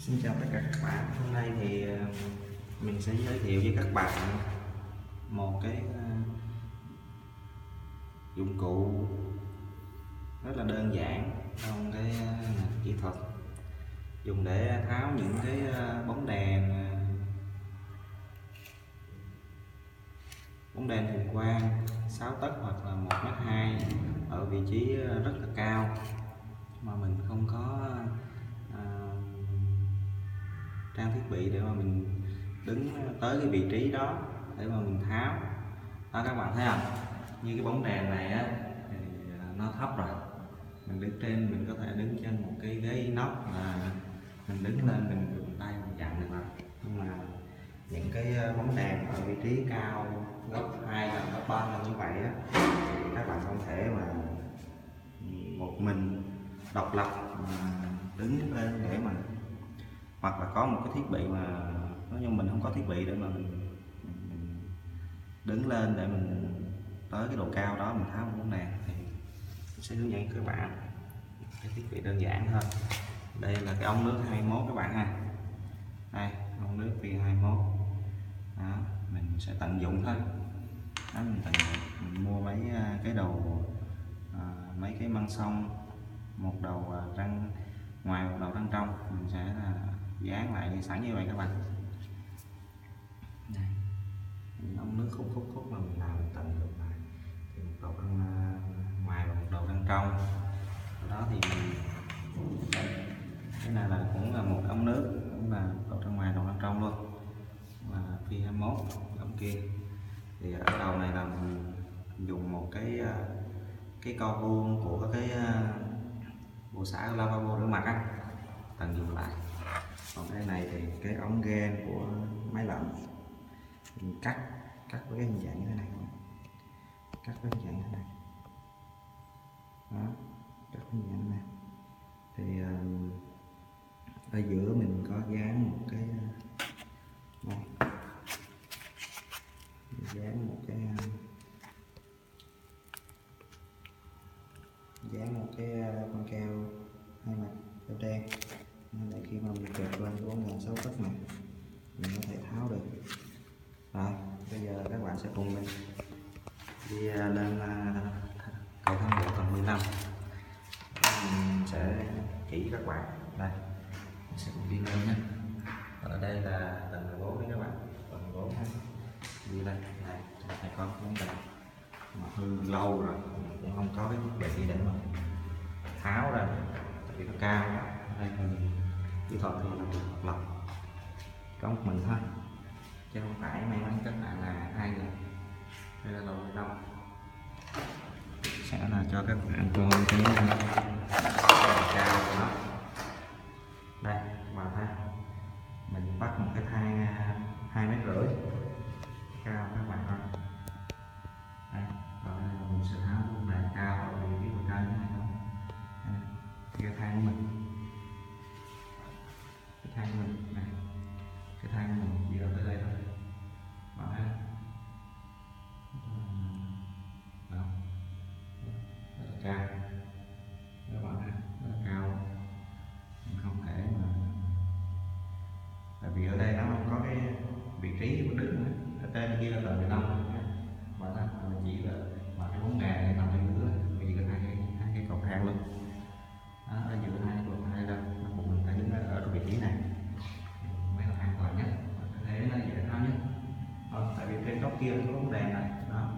Xin chào tất cả các bạn. Hôm nay thì mình sẽ giới thiệu với các bạn một cái dụng cụ rất là đơn giản trong cái kỹ thuật, dùng để tháo những cái bóng đèn huỳnh quang 6 tấc hoặc là 1,2 m ở vị trí rất là cao mà mình không có trang thiết bị để mà mình đứng tới cái vị trí đó để mà mình tháo đó. Các bạn thấy không, như cái bóng đèn này á thì nó thấp rồi, mình đứng trên, mình có thể đứng trên một cái ghế inox là mình đứng lên mình dùng tay mình chặn được rồi. Nhưng mà những cái bóng đèn ở vị trí cao gấp 2 lần gấp 3 lần như vậy á, các bạn không thể mà một mình độc lập mà đứng lên để mà, hoặc là có một cái thiết bị mà nói chung mình không có thiết bị để mà mình đứng lên để mình tới cái độ cao đó mình tháo một bóng đèn, thì mình sẽ hướng dẫn các bạn cái thiết bị đơn giản thôi. Đây là cái ống nước 21 các bạn ha, đây ống nước V21 đó, mình sẽ tận dụng thôi đó, mình tận dụng, mình mua mấy cái đầu mấy cái măng sông, một đầu răng ngoài một đầu răng trong, mình sẽ dán lại như sẵn như vậy các bạn. Đây, ống nước khúc mà mình làm tận dụng lại thì một đầu răng ngoài và một đầu răng trong đó, thì mình cái này là cũng là một ống nước, cũng là đầu răng ngoài đầu răng trong luôn, là V21 ống kia. Thì ở đầu này là mình dùng một cái co vuông của cái bộ xả lavabo rửa mặt á, tận dụng lại. Còn cái này thì cái ống gen của máy lạnh, mình cắt với cái hình dạng như thế này, cắt với hình dạng như thế này đó, cắt với hình dạng này. Thì ở giữa mình có dán một cái con keo hai mặt keo đen, để khi mà mình kẹp lên cái bóng đèn 6 tấc này mình có thể tháo được. Rồi bây giờ các bạn sẽ cùng mình đi lên cầu thang bộ tầng 15, mình sẽ chỉ các bạn. Đây mình sẽ cùng đi lên nhé. Ở đây là tầng 14 đấy các bạn, tầng 14 ha. Đi lên này, này con bóng đèn mà hư lâu rồi cũng không có cái thiết bị để mà tháo ra, tại vì nó cao đó. Đây mình kỹ thuật thì là độc lập có một mình thôi, chứ không phải may mắn các bạn là hai người. Đây là lầu 15, sẽ là cho các bạn coi cái cao của nó. Đây các bạn thấy mình bắt một cái thang 2,5 m cao các bạn coi. Đây, rồi mình sẽ tháo bóng đèn cao ở vị trí độ cao như thế này thôi. Cái thang của mình, cái thang của mình này, cái thang của mình chỉ ở tới đây thôi bạn thấy đó, rất là cao các bạn thấy, rất là cao, mình không thể mà, tại vì ở đây nó không có cái vị trí của đứng nữa. Ở trên kia là tầng 15 bạn thấy, mình chỉ là mà cái bóng đèn này nằm ở giữa, vì có hai cái cầu thang luôn đó, ở giữa hai cầu thang là mình phải đứng ở vị trí này mới là an toàn nhất, có thể nó dễ tháo nhất. Tại vì trên góc kia có bóng đèn này đó,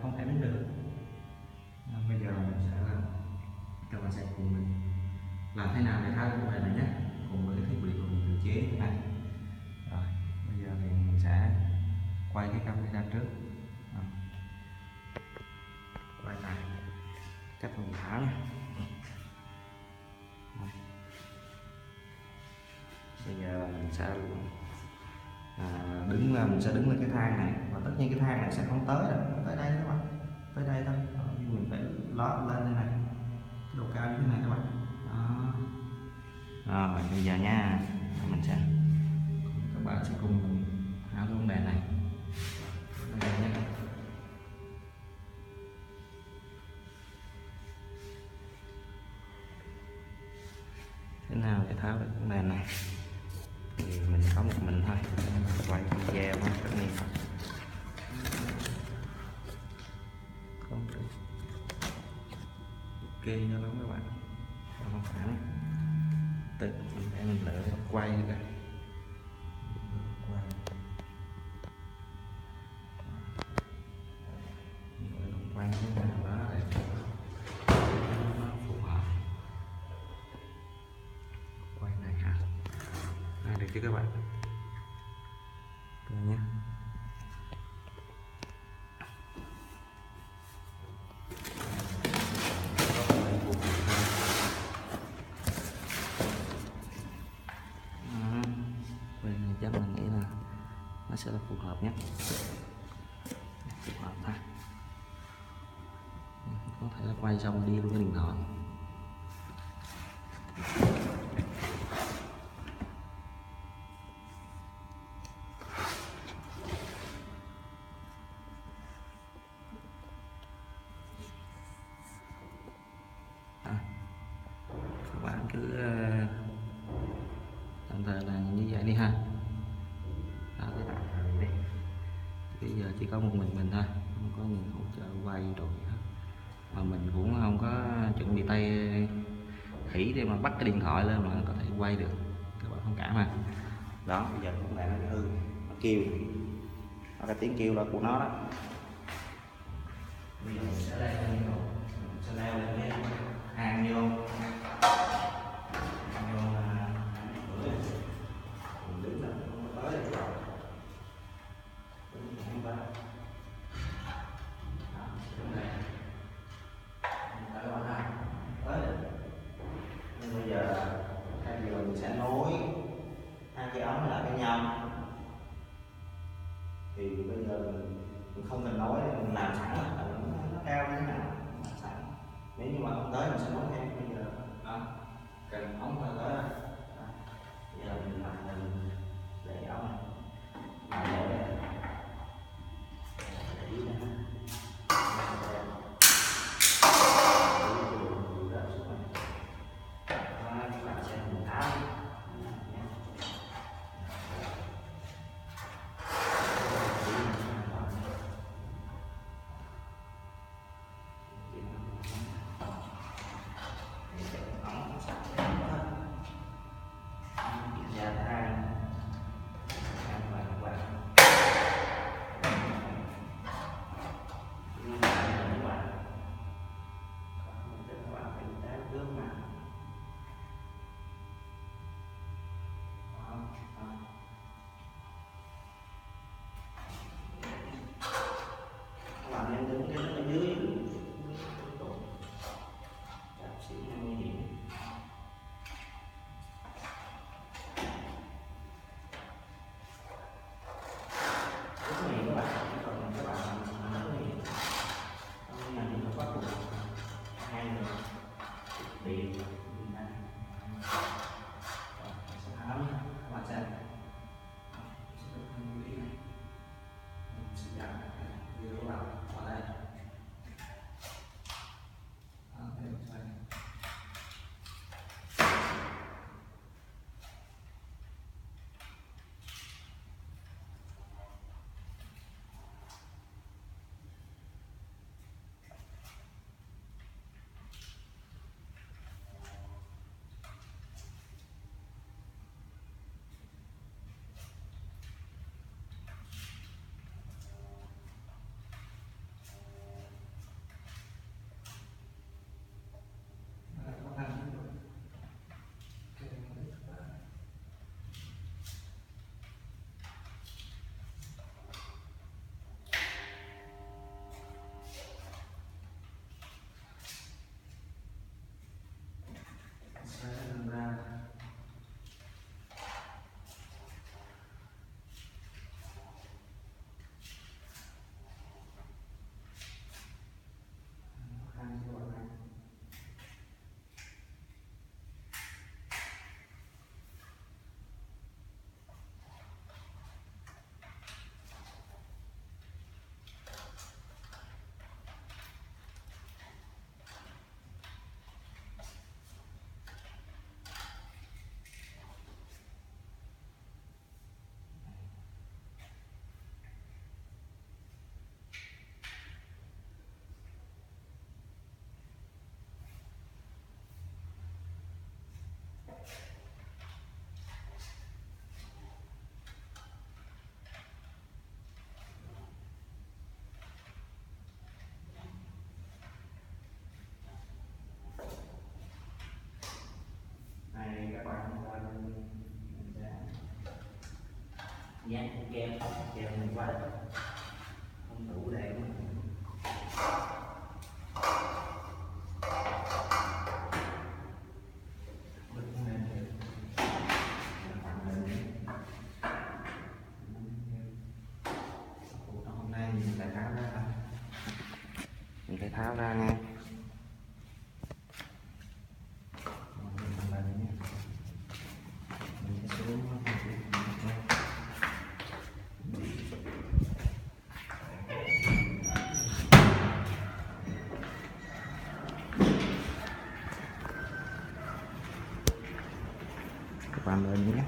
không thể đứng được. Bây giờ mình sẽ làm, các bạn sẽ cùng mình làm thế nào để tháo cái bóng đèn này nhé, cùng với cái thiết bị của mình tự chế thế này. Rồi bây giờ thì mình sẽ quay cái camera trước, quay lại cách mình tháo nhé. Bây giờ mình sẽ mình sẽ đứng lên cái thang này, và tất nhiên cái thang này sẽ không tới đâu, tới đây các bạn, tới đây thôi, nhưng mình phải lót lên đây này, cái độ cao như thế này các bạn đó. Rồi bây giờ nha, mình sẽ, các bạn sẽ cùng mình tháo cái bóng đèn này đây nhé. thế nào để tháo được cái đèn này thì mình có một mình thôi, quay video hết tất nhiên không được ok cho lắm các bạn, không hẳn tự mình để mình lựa quay coi quay cái nào đó để nó phù hợp. Quay này hả? Này được chứ các bạn? Rồi nhé. Quay này chắc mình nghĩ là nó sẽ là phù hợp nhất, phù hợp thôi. Có thể là quay xong rồi đi luôn cái điện thoại. Các bạn cứ tạm thời là như vậy đi ha. Đó, cứ tạm thời đi. Bây giờ chỉ có một mình thôi, không có người hỗ trợ quay đồ gì hết, mà mình cũng không có chuẩn bị tay khỉ để mà bắt cái điện thoại lên mà có thể quay được, các bạn thông cảm ha. Đó, bây giờ cũng lại nó hư, nó kêu, nó cái tiếng kêu là của nó đó. Bây giờ mình sẽ leo lên, mình sẽ leo lên cái hang vô. Bây giờ thay vì mình sẽ nối hai cái ống lại với nhau thì bây giờ mình không cần nối, mình làm sẵn là nó cao như thế nào làm sẵn. Nếu như mà không tới mình sẽ nối thêm. Bây giờ cần ống ra tới rồi. Bây giờ mình làm mình để ống này để dán keo này quá không đủ để mà hôm nay mình phải tháo ra, mình phải tháo ra nha. Các bạn lên nhé.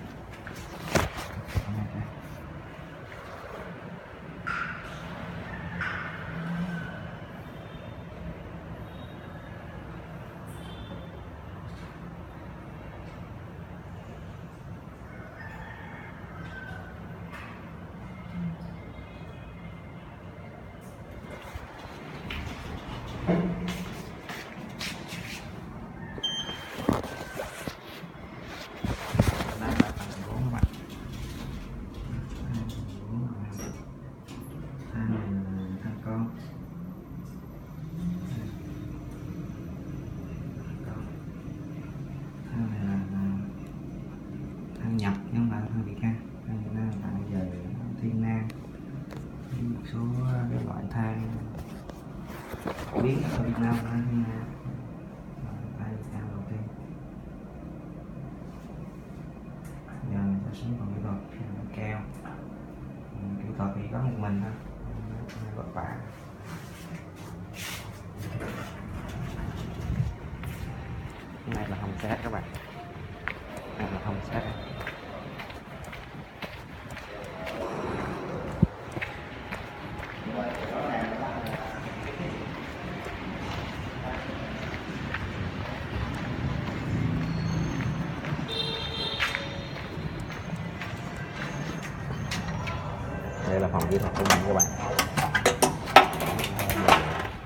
Nhập nhưng mà thằng Việt Nam tại giờ Thiên Nam một số cái loại than biến ở Việt Nam đây than đầu tiên giờ mình sẽ xuống còn kỹ thuật keo. Kỹ thuật thì có một mình thôi, vất vả. Cái này là hồng sát các bạn, này là hồng sát. Đây là phòng kỹ thuật của mình các bạn,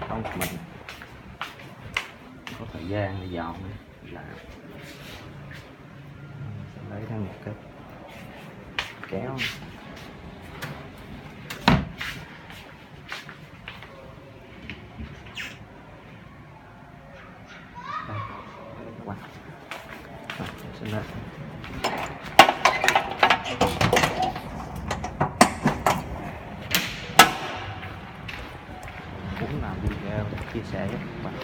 không mình có thời gian để dọn là sẽ lấy thêm một cái kéo. Đây, các bạn. Xin lỗi. Muốn làm video chia sẻ với các bạn.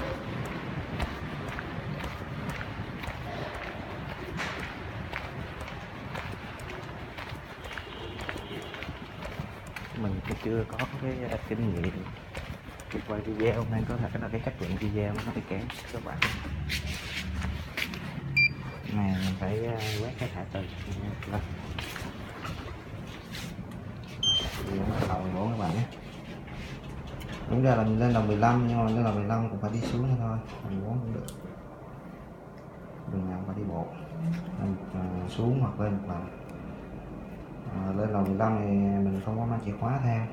Mình cũng chưa có cái kinh nghiệm quay video nên có thể là cái chất lượng video nó bị kém các bạn. Này mình phải quét cái thẻ từ lên đầu 14 các bạn nhé. Đúng ra là mình lên đồng 15 nhưng mà lên đồng 15 cũng phải đi xuống nữa thôi, 14 cũng được, đường nào phải đi bộ xuống hoặc lên một lần. Lên lầu 15 thì mình không có mang chìa khóa theo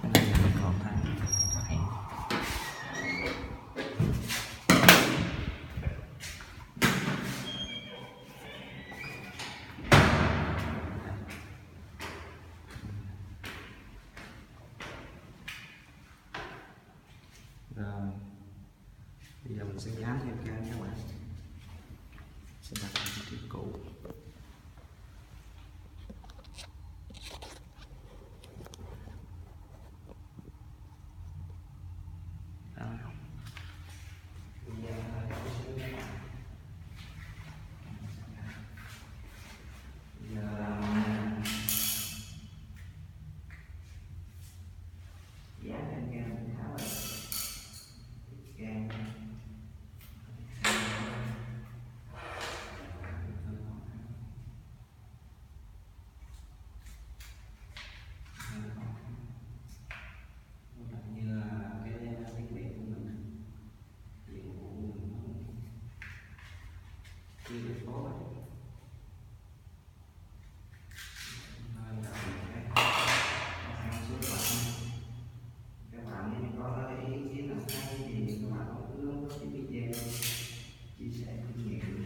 đây là mình còn thang hẹn. Rồi bây giờ mình sẽ dán thêm keo các bạn, sẽ đặt vị trí cũ. đi cái số này. Các bạn có ý kiến nào hay thì các bạn cứ đóng góp cái video chia sẻ kinh nghiệm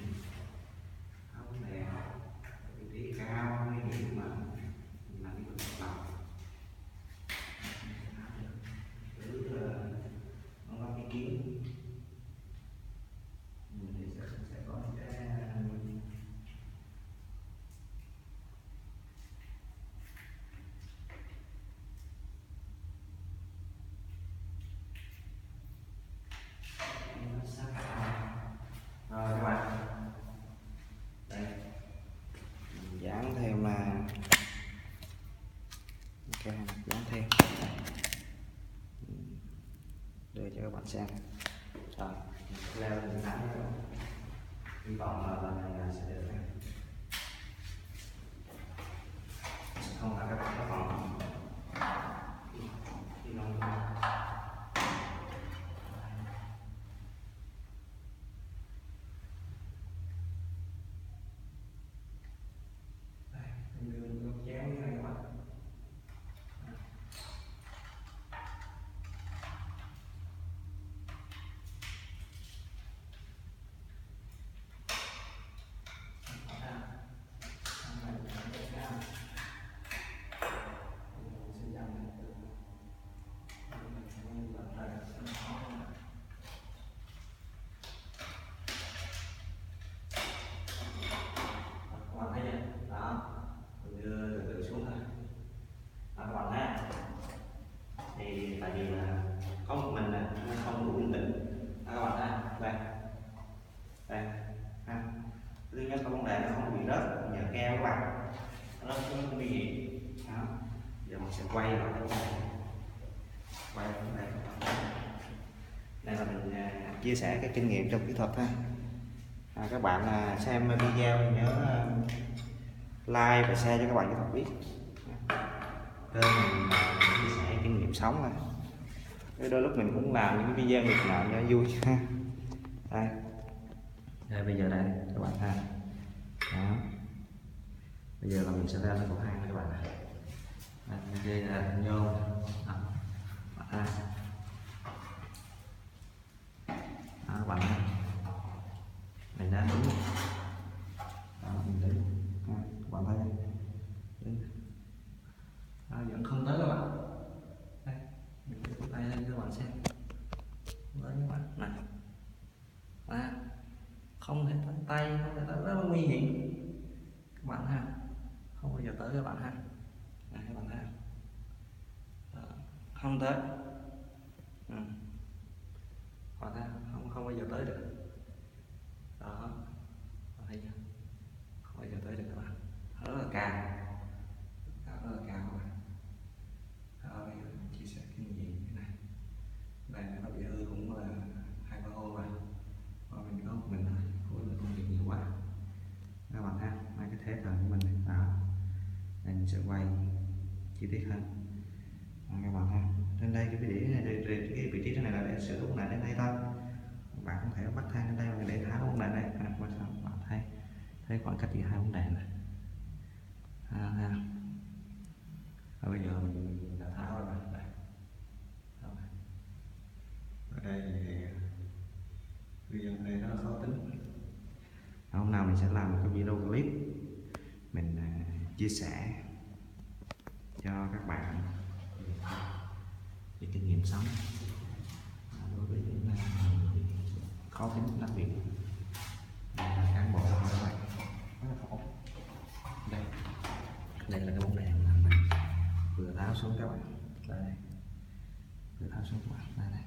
không đèn vị trí cao nguy hiểm mà đi được lòng cứ đóng góp ý kiến thì sẽ có cái rồi các bạn đây dán thêm là ok, dán thêm đưa cho các bạn xem rồi leo lên dán hy vọng là lần này sẽ được không là các bạn có còn khi lòng tại vì là có một mình nó không đủ bình tĩnh các bạn ha. Đây ha, thứ nhất là vấn đề nó không bị rớt nhờ keo các bạn, nó không nguy hiểm đó. Giờ mình sẽ quay lại cái vấn đề, quay lại vấn đề đây là mình chia sẻ cái kinh nghiệm trong kỹ thuật ha. Các bạn xem video thì nhớ like và share cho các bạn kỹ thuật biết. Kênh mình chia sẻ kinh nghiệm sống thôi. Đôi lúc mình cũng làm những cái video nghịch ngợm cho vui ha. Đây bây giờ đây các bạn ha. Đó. Bây giờ là mình sẽ ra lên cổ hang các bạn này. Đây là nhôm. Đó các bạn ha. Mình đã đứng. Đó mình đứng. Các bạn thấy không? Đứng. Đó, vẫn không tới các bạn. Đây, mình đưa tay lên cho các bạn xem. Tới các bạn này. Không thể tới tay, không thể tới, rất là nguy hiểm các bạn ha, không bao giờ tới các bạn ha. Các bạn thấy không tới, bạn thấy không bao giờ tới được đó, thấy chưa? Không bao giờ tới được các bạn, rất là cao, rất là cao các bạn. Đó, chia sẻ kinh nghiệm cái này, đây nó bị hư cũng là 2-3 hôm rồi, và mình có một mình thôi, khối lượng công việc nhiều quá các bạn ha. Mấy cái thế thần của mình này đó, đây mình sẽ quay chi tiết hơn các bạn ha. Trên đây cái vị trí này là để sử dụng lại đến đây thôi, bạn không thể bắt thang lên đây để tháo bóng đèn đây bạn thấy khoảng cách giữa hai bóng đèn này và bây giờ mình đã tháo rồi đây. Ở đây video này nó khó tính. Hôm nào mình sẽ làm một cái video clip mình chia sẻ cho các bạn về kinh nghiệm sống đối với những khó tính đặc biệt cán bộ các bạn rất là khổ. Đây là cái bóng đèn mà mình vừa tháo xuống các bạn, đây vừa tháo xuống các bạn, đây